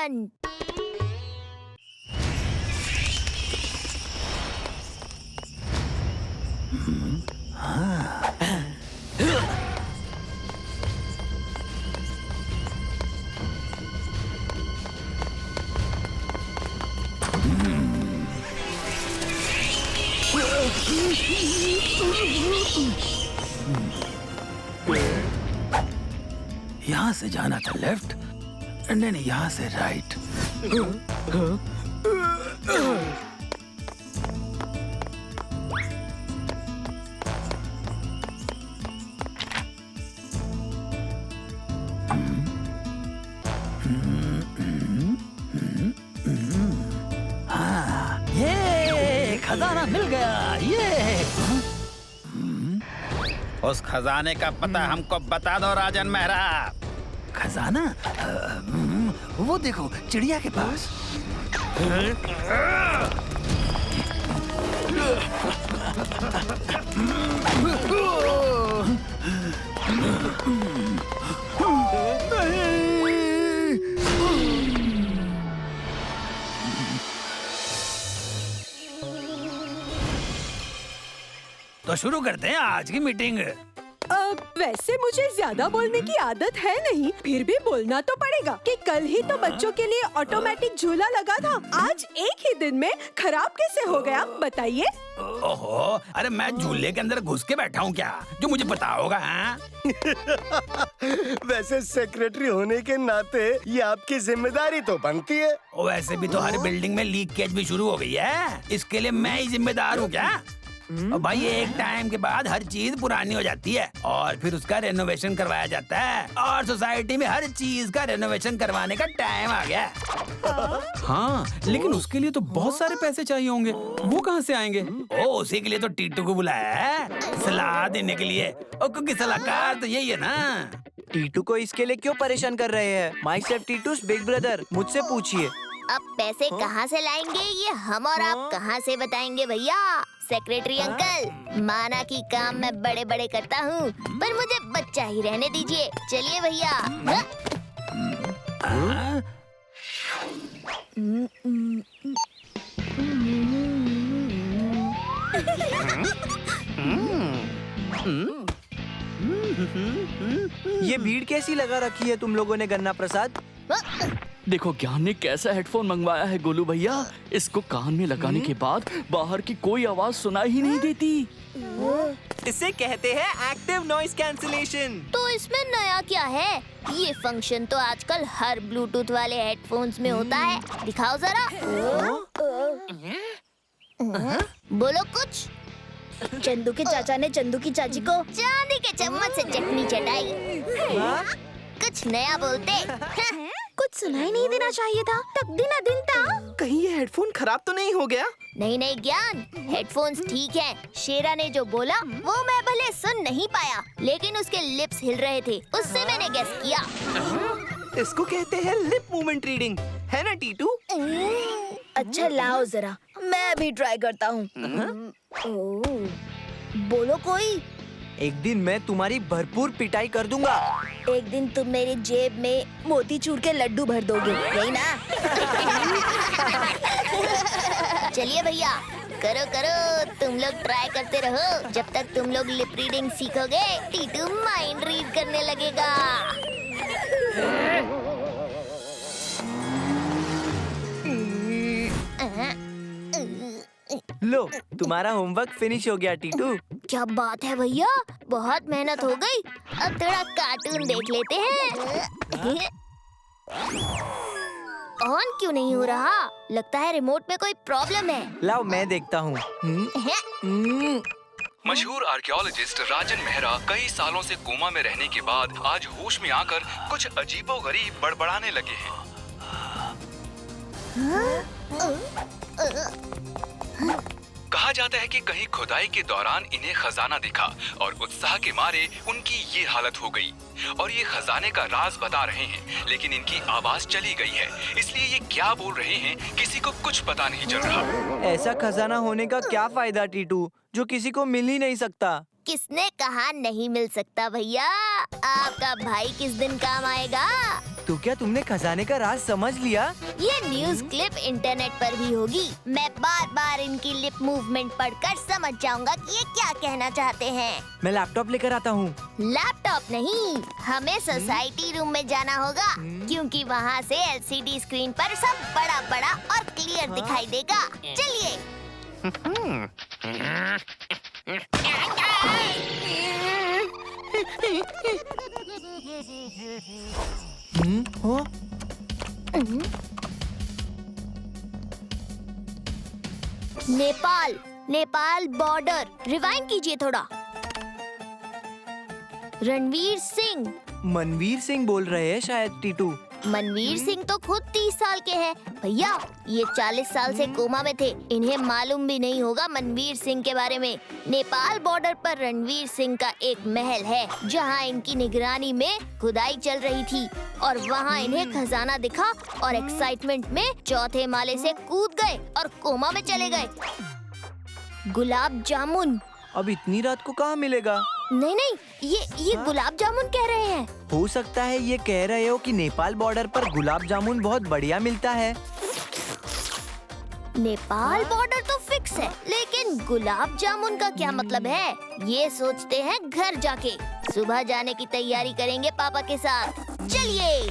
बंद। यहाँ से जाना था लेफ्ट, नहीं यहाँ से राइट। हाँ, ये खजाना मिल गया। ये उस खजाने का पता हमको बता दो राजन मेहरा। खजाना? वो देखो चिड़िया के पास। तो शुरू करते हैं आज की मीटिंग। वैसे मुझे ज्यादा बोलने की आदत है नहीं, फिर भी बोलना तो पड़ेगा कि कल ही तो बच्चों के लिए ऑटोमेटिक झूला लगा था। आज एक ही दिन में खराब कैसे हो गया बताइए? ओहो, अरे मैं झूले के अंदर घुस के बैठा हूँ क्या, जो मुझे पता होगा? हाँ? वैसे सेक्रेटरी होने के नाते ये आपकी जिम्मेदारी तो बनती है। वैसे भी तो हर बिल्डिंग में लीकेज भी शुरू हो गई है, इसके लिए मैं ही जिम्मेदार हूँ क्या? और भाई एक टाइम के बाद हर चीज पुरानी हो जाती है और फिर उसका रेनोवेशन करवाया जाता है, और सोसाइटी में हर चीज का रेनोवेशन करवाने का टाइम आ गया। हाँ, लेकिन उसके लिए तो बहुत सारे पैसे चाहिए होंगे, वो कहाँ से आएंगे? ओ, उसी के लिए तो टीटू को बुलाया है, सलाह देने के लिए। और क्योंकि सलाहकार तो यही है ना। टीटू को इसके लिए क्यों परेशान कर रहे हैं? माई सेल्फ टीटूस बिग ब्रदर, मुझसे पूछिए। अब पैसे कहाँ से लाएंगे ये हम और आप कहाँ से बताएंगे भैया? सेक्रेटरी अंकल, माना कि काम मैं बड़े बड़े करता हूँ, पर मुझे बच्चा ही रहने दीजिए। चलिए भैया। हाँ? ये भीड़ कैसी लगा रखी है तुम लोगों ने गन्ना प्रसाद? देखो ज्ञान ने कैसा हेडफोन मंगवाया है गोलू भैया, इसको कान में लगाने के बाद बाहर की कोई आवाज सुनाई ही नहीं देती। इसे कहते हैं एक्टिव नॉइस कैंसिलेशन। तो इसमें नया क्या है? ये फंक्शन तो आजकल हर ब्लूटूथ वाले हेडफोन्स में होता है। दिखाओ जरा। बोलो कुछ। चंदू के चाचा ने चंदू की चाची को चांदी के चम्मच से चटनी चटाई। कुछ नया बोलते। कुछ सुनाई नहीं देना चाहिए था, तब दिन दिन था। कहीं ये हेडफोन खराब तो नहीं हो गया? नहीं नहीं ज्ञान, हेडफोन्स ठीक हैं। शेरा ने जो बोला वो मैं भले सुन नहीं पाया, लेकिन उसके लिप्स हिल रहे थे, उससे मैंने गेस किया। इसको कहते हैं लिप मूवमेंट रीडिंग, है ना टीटू? अच्छा लाओ जरा, मैं भी ट्राई करता हूँ। बोलो कोई। एक दिन मैं तुम्हारी भरपूर पिटाई कर दूंगा। एक दिन तुम मेरी जेब में मोतीचूर के लड्डू भर दोगे, यही ना? चलिए भैया, करो करो, तुम लोग ट्राई करते रहो। जब तक तुम लोग लिप रीडिंग सीखोगे, टीटू माइंड रीड करने लगेगा। लो, तुम्हारा होमवर्क फिनिश हो गया टीटू। क्या बात है भैया, बहुत मेहनत हो गई। अब थोड़ा कार्टून देख लेते हैं। ऑन क्यों नहीं हो रहा? लगता है रिमोट में कोई प्रॉब्लम है। लाओ मैं देखता हूँ। मशहूर आर्कियोलॉजिस्ट राजन मेहरा कई सालों से कोमा में रहने के बाद आज होश में आकर कुछ अजीबोगरीब बड़बड़ाने लगे हैं। कहा जाता है कि कहीं खुदाई के दौरान इन्हें खजाना दिखा और उत्साह के मारे उनकी ये हालत हो गई। और ये खजाने का राज बता रहे हैं, लेकिन इनकी आवाज चली गई है, इसलिए ये क्या बोल रहे हैं किसी को कुछ पता नहीं चल रहा। ऐसा खजाना होने का क्या फायदा टीटू, जो किसी को मिल ही नहीं सकता? किसने कहा नहीं मिल सकता भैया? आपका भाई किस दिन काम आएगा? तो क्या तुमने खजाने का राज समझ लिया? ये न्यूज क्लिप इंटरनेट पर भी होगी। मैं बार बार इनकी लिप मूवमेंट पढ़कर समझ जाऊंगा कि ये क्या कहना चाहते हैं। मैं लैपटॉप लेकर आता हूँ। लैपटॉप नहीं, हमें सोसाइटी रूम में जाना होगा, क्योंकि वहाँ से LCD स्क्रीन पर सब बड़ा बड़ा और क्लियर दिखाई देगा। चलिए। हो? नेपाल बॉर्डर। रिवाइंड कीजिए थोड़ा। रणवीर सिंह। मनवीर सिंह बोल रहे हैं शायद टीटू। मनवीर सिंह तो खुद 30 साल के हैं। भैया, ये 40 साल से कोमा में थे। इन्हें मालूम भी नहीं होगा मनवीर सिंह के बारे में। नेपाल बॉर्डर पर रणवीर सिंह का एक महल है, जहां इनकी निगरानी में खुदाई चल रही थी और वहां इन्हें खजाना दिखा और एक्साइटमेंट में चौथे माले से कूद गए और कोमा में चले गए। गुलाब जामुन। अब इतनी रात को कहाँ मिलेगा? नहीं, ये गुलाब जामुन कह रहे हैं। हो सकता है ये कह रहे हो कि नेपाल बॉर्डर पर गुलाब जामुन बहुत बढ़िया मिलता है। नेपाल बॉर्डर तो फिक्स है, लेकिन गुलाब जामुन का क्या मतलब है? ये सोचते हैं घर जाके। सुबह जाने की तैयारी करेंगे पापा के साथ। चलिए।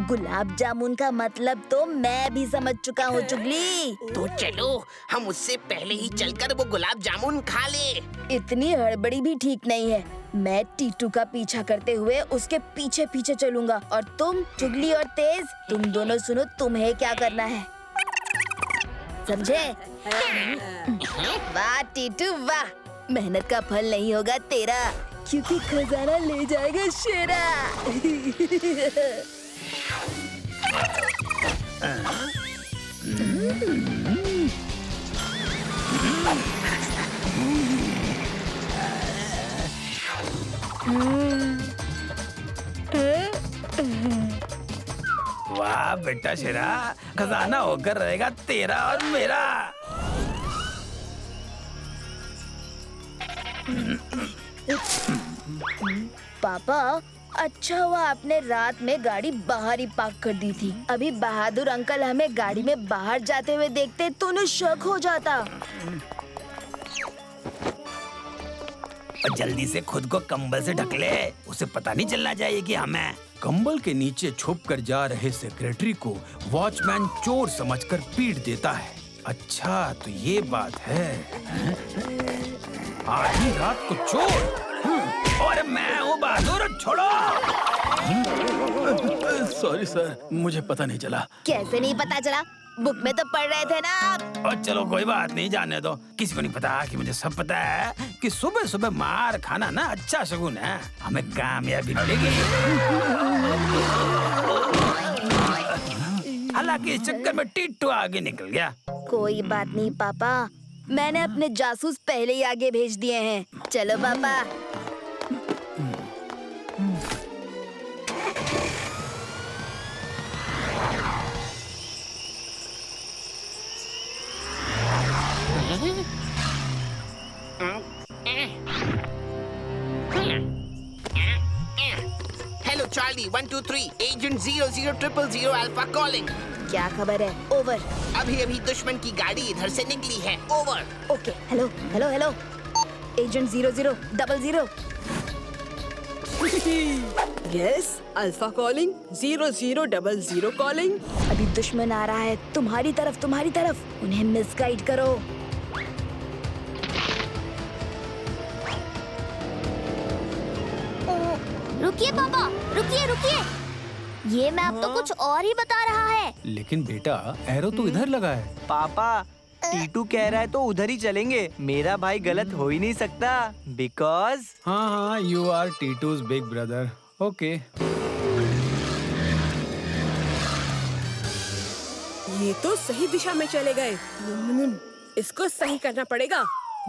गुलाब जामुन का मतलब तो मैं भी समझ चुका हूँ चुगली। तो चलो, हम उससे पहले ही चलकर वो गुलाब जामुन खा ले। इतनी हड़बड़ी भी ठीक नहीं है। मैं टीटू का पीछा करते हुए उसके पीछे पीछे चलूंगा और तुम चुगली और तेज, तुम दोनों सुनो तुम्हें क्या करना है, समझे? वाह टीटू वाह, मेहनत का फल नहीं होगा तेरा, क्योंकि खजाना ले जाएगा शेरा। वाह बेटा शेरा, खजाना होकर रहेगा तेरा और मेरा। पापा, अच्छा हुआ आपने रात में गाड़ी बाहर ही पार्क कर दी थी। अभी बहादुर अंकल हमें गाड़ी में बाहर जाते हुए देखते तो उन्हें शक हो जाता। और जल्दी से खुद को कंबल से ढक ले, उसे पता नहीं चलना चाहिए कि हमें। कंबल के नीचे छुपकर जा रहे सेक्रेटरी को वॉचमैन चोर समझकर पीट देता है। अच्छा तो ये बात है। आधी रात को चोर, और मैं हूँ बहादुर, छोड़ो। सॉरी सर, मुझे पता नहीं चला। कैसे नहीं पता चला? बुक में तो पढ़ रहे थे ना आप। और चलो कोई बात नहीं, जाने दो। किसी को नहीं पता कि मुझे सब पता है कि सुबह सुबह मार खाना ना अच्छा शगुन है, हमें कामयाबी मिलेगी। हालांकि इस चक्कर में टिट्टू आगे निकल गया। कोई बात नहीं पापा, मैंने अपने जासूस पहले ही आगे भेज दिए हैं। चलो पापा। Hello Charlie 1 2 3 agent 0000 alpha calling. क्या खबर है? ओवर। अभी अभी दुश्मन की गाड़ी इधर से निकली है। Over. Okay. Hello hello hello, agent 0000। Yes, alpha calling, 0000 calling. अभी दुश्मन आ रहा है तुम्हारी तरफ, उन्हें मिसगाइड करो। रुकिए पापा, रुकिए। ये मैप तो कुछ और ही बता रहा है। लेकिन बेटा, एरो तो इधर लगा है। पापा, टीटू कह रहा है तो उधर ही चलेंगे। मेरा भाई गलत हो ही नहीं सकता, बिकॉज हाँ, you are Titu's big brother. Okay. ये तो सही दिशा में चले गए। इसको सही करना पड़ेगा,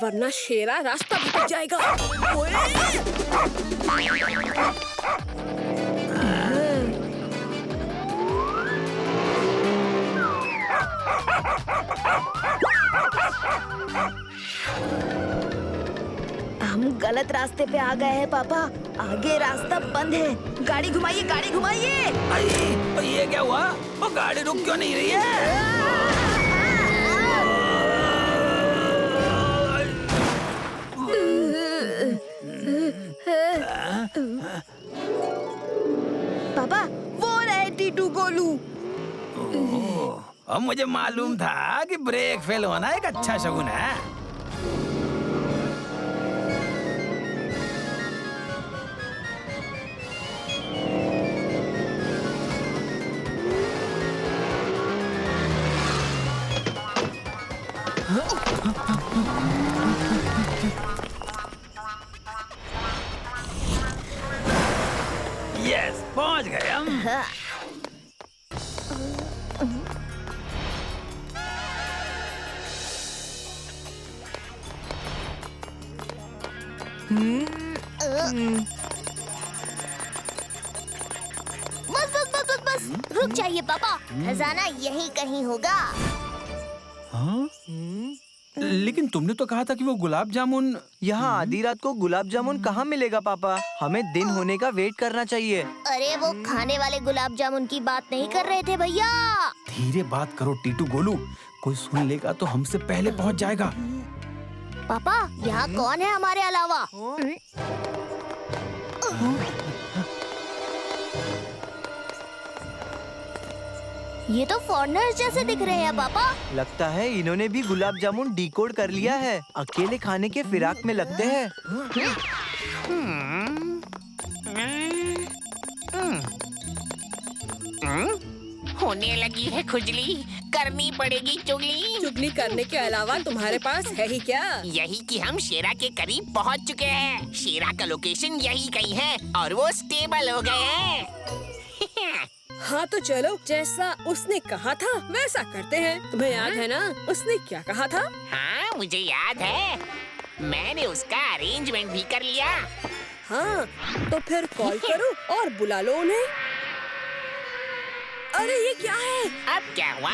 वरना शेरा रास्ता भटक जाएगा। हम गलत रास्ते पे आ गए हैं पापा। आगे रास्ता बंद है। गाड़ी घुमाइए, गाड़ी घुमाइए। ये क्या हुआ? वो गाड़ी रुक क्यों नहीं रही है? पापा वो रहे टीटू गोलू। अब मुझे मालूम था कि ब्रेक फेल होना एक अच्छा शगुन है। यस, पहुंच गए हम। बस रुक जाइए पापा, खजाना यहीं कहीं होगा। हाँ? लेकिन तुमने तो कहा था कि वो गुलाब जामुन। यहाँ आधी रात को गुलाब जामुन कहाँ मिलेगा पापा? हमें दिन होने का वेट करना चाहिए। अरे वो खाने वाले गुलाब जामुन की बात नहीं कर रहे थे भैया। धीरे बात करो टीटू गोलू, कोई सुन लेगा तो हमसे पहले पहुंच जाएगा। पापा यहाँ कौन है हमारे अलावा? ये तो फॉरेनर्स जैसे दिख रहे हैं पापा। लगता है इन्होंने भी गुलाब जामुन डिकोड कर लिया है। अकेले खाने के फिराक में लगते हैं। होने लगी है खुजली, करनी पड़ेगी चुगली। चुगली करने के अलावा तुम्हारे पास है ही क्या? यही कि हम शेरा के करीब पहुंच चुके हैं। शेरा का लोकेशन यही कहीं है और वो स्टेबल हो गए हैं। हाँ तो चलो, जैसा उसने कहा था वैसा करते हैं। तुम्हें याद है ना उसने क्या कहा था? हाँ मुझे याद है, मैंने उसका अरेंजमेंट भी कर लिया। हाँ तो फिर कॉल करो और बुला लो उन्हें। अरे ये क्या है? अब क्या हुआ?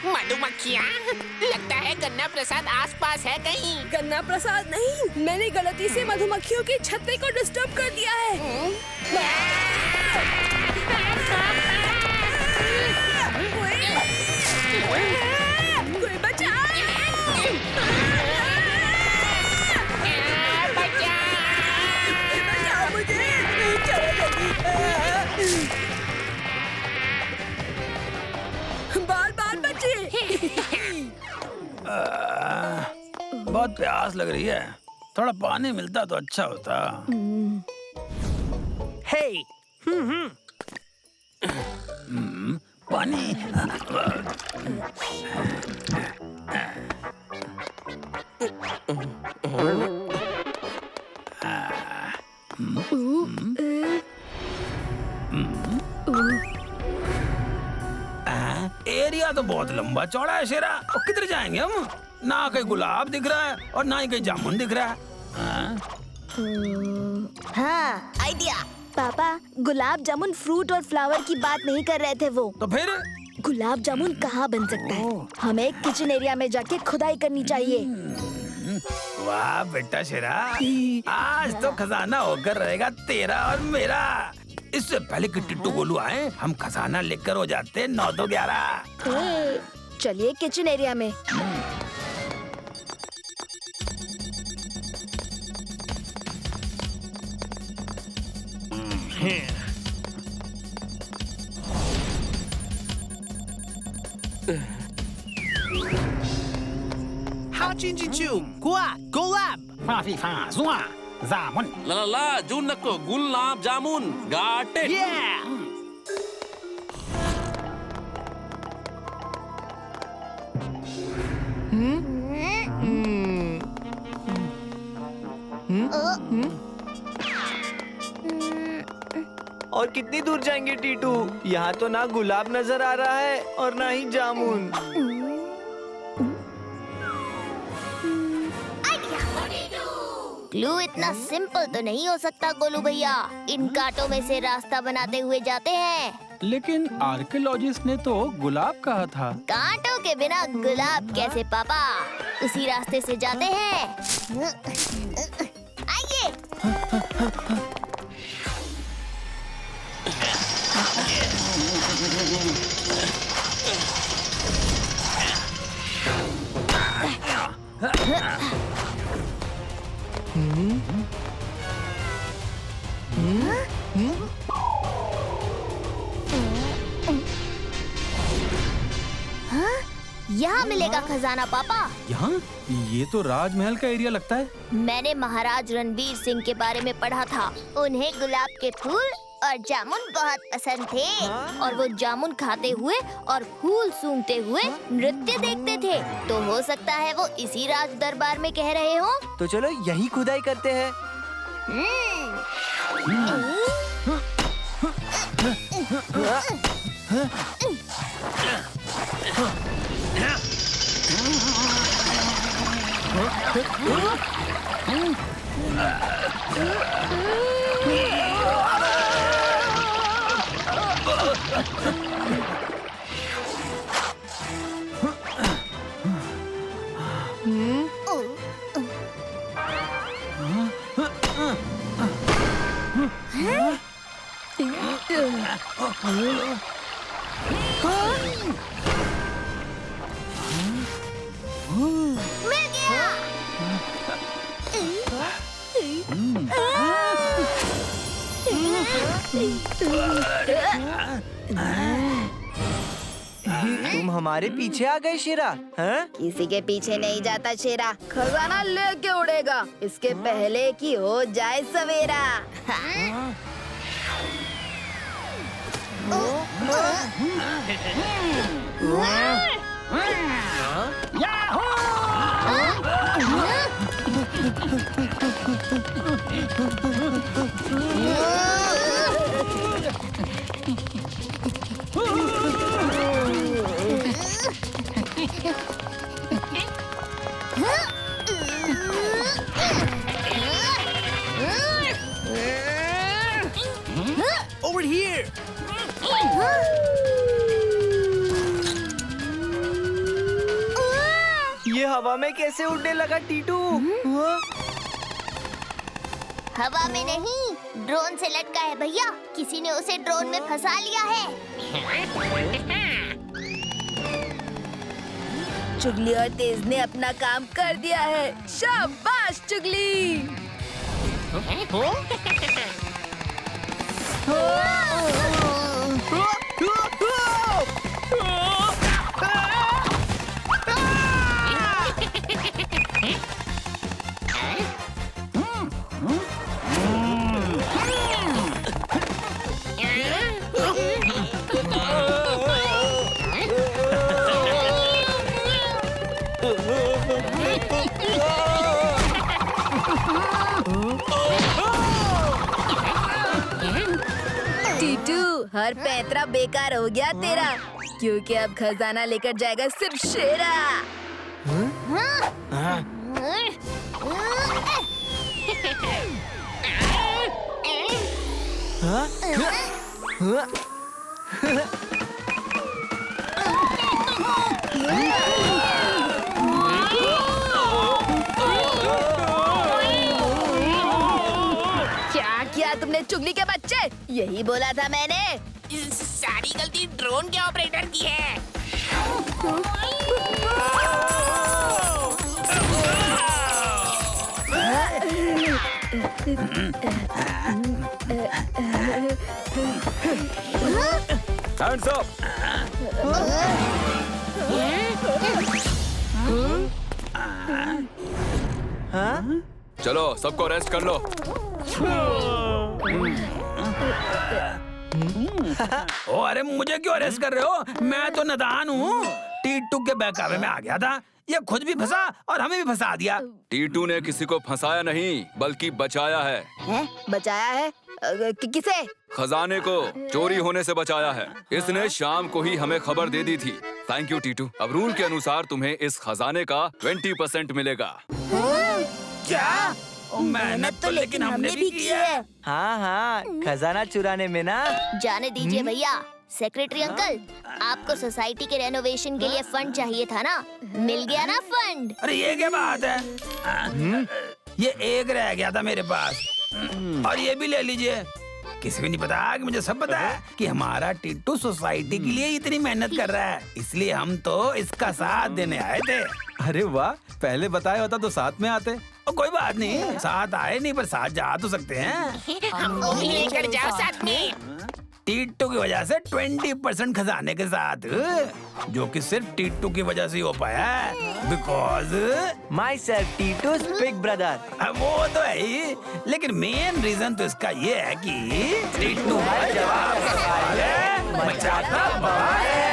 मधुमक्खियाँ? लगता है गन्ना प्रसाद आसपास है कहीं। गन्ना प्रसाद नहीं, मैंने गलती से मधुमक्खियों के छत्ते को डिस्टर्ब कर दिया है। कोई बचाओ! बचाओ मुझे! चलो जल्दी! बाल बच्चे! बहुत प्यास लग रही है, थोड़ा पानी मिलता तो अच्छा होता। हे! पानी। एरिया तो बहुत लंबा चौड़ा है शेरा, और किधर जाएंगे हम? ना कहीं गुलाब दिख रहा है और ना ही कहीं जामुन दिख रहा है। हाँ आइडिया। पापा गुलाब जामुन फ्रूट और फ्लावर की बात नहीं कर रहे थे वो। तो फिर गुलाब जामुन कहाँ बन सकता है? हमें किचन एरिया में जाके खुदाई करनी चाहिए। वाह बेटा शेरा, आज तो खजाना होकर रहेगा तेरा और मेरा। इससे पहले कि टिट्टू गोलू आए, हम खजाना लेकर हो जाते 9 तो 11। चलिए किचन एरिया में। जामुन। La junako gulab jamun. Got it. Yeah! और कितनी दूर जाएंगे टीटू? यहाँ तो ना गुलाब नजर आ रहा है और ना ही जामुन। क्लू इतना सिंपल तो नहीं हो सकता गोलू भैया। इन कांटों में से रास्ता बनाते हुए जाते हैं। लेकिन आर्कियोलॉजिस्ट ने तो गुलाब कहा था। कांटों के बिना गुलाब कैसे पापा? उसी रास्ते से जाते हैं। आइए। यहाँ मिलेगा खजाना पापा। यहाँ? ये तो राजमहल का एरिया लगता है। मैंने महाराज रणवीर सिंह के बारे में पढ़ा था। उन्हें गुलाब के फूल और जामुन बहुत पसंद थे और वो जामुन खाते हुए और फूल सूंघते हुए नृत्य देखते थे। तो हो सकता है वो इसी राज दरबार में कह रहे हो। तो चलो यही खुदाई करते हैं। मिल गया। तुम हमारे पीछे आ गए शेरा। हैं? किसी के पीछे नहीं जाता शेरा, खजाना लेके उड़ेगा इसके पहले कि हो जाए सवेरा। Over here. ये हवा में कैसे उड़ने लगा टीटू? हवा में नहीं, ड्रोन से लटका है भैया। किसी ने उसे ड्रोन में फंसा लिया है। चुगली और तेज ने अपना काम कर दिया है। शाबाश चुगली। टीटू, हर पैतरा बेकार हो गया तेरा, क्योंकि अब खजाना लेकर जाएगा सिर्फ शेरा। क्या किया तुमने चुगली के बच्चे? यही बोला था मैंने। सारी गलती ड्रोन के ऑपरेटर की है। Hands up! हाँ? चलो सबको रेस्ट कर लो। ओ अरे मुझे क्यों अरेस्ट कर रहे हो? मैं तो नादान हूँ। टीटू के बहकावे में आ गया था। ये खुद भी फंसा और हमें भी फंसा दिया। टीटू ने किसी को फंसाया नहीं बल्कि बचाया है। बचाया है? किसे? खजाने को चोरी होने से बचाया है। इसने शाम को ही हमें खबर दे दी थी। Thank you Titu. अब रूल के अनुसार तुम्हें इस खजाने का 20% मिलेगा। क्या? मेहनत तो लेकिन हमने भी की है। हाँ हाँ, खजाना चुराने में ना। जाने दीजिए भैया, सेक्रेटरी अंकल, आपको सोसाइटी के रेनोवेशन के लिए फंड चाहिए था ना? मिल गया ना फंड? अरे ये क्या बात है? ये एक रह गया था मेरे पास, और ये भी ले लीजिए। किसी को नहीं पता कि मुझे सब पता है कि हमारा टिट्टू सोसाइटी के लिए इतनी मेहनत कर रहा है, इसलिए हम तो इसका साथ देने आए थे। अरे वाह, पहले बताया होता तो साथ में आते। और कोई बात नहीं, साथ आए नहीं पर साथ जा तो सकते हैं। हमको भी लेकर जाओ साथ में। टिट्टू की वजह से 20% खजाने के साथ, जो कि सिर्फ टिट्टू की वजह से ही हो पाया है, because myself Titu's big brother. वो तो है ही, लेकिन मेन रीजन तो इसका ये है कि टिट्टू जवाब बचाता बवाल है।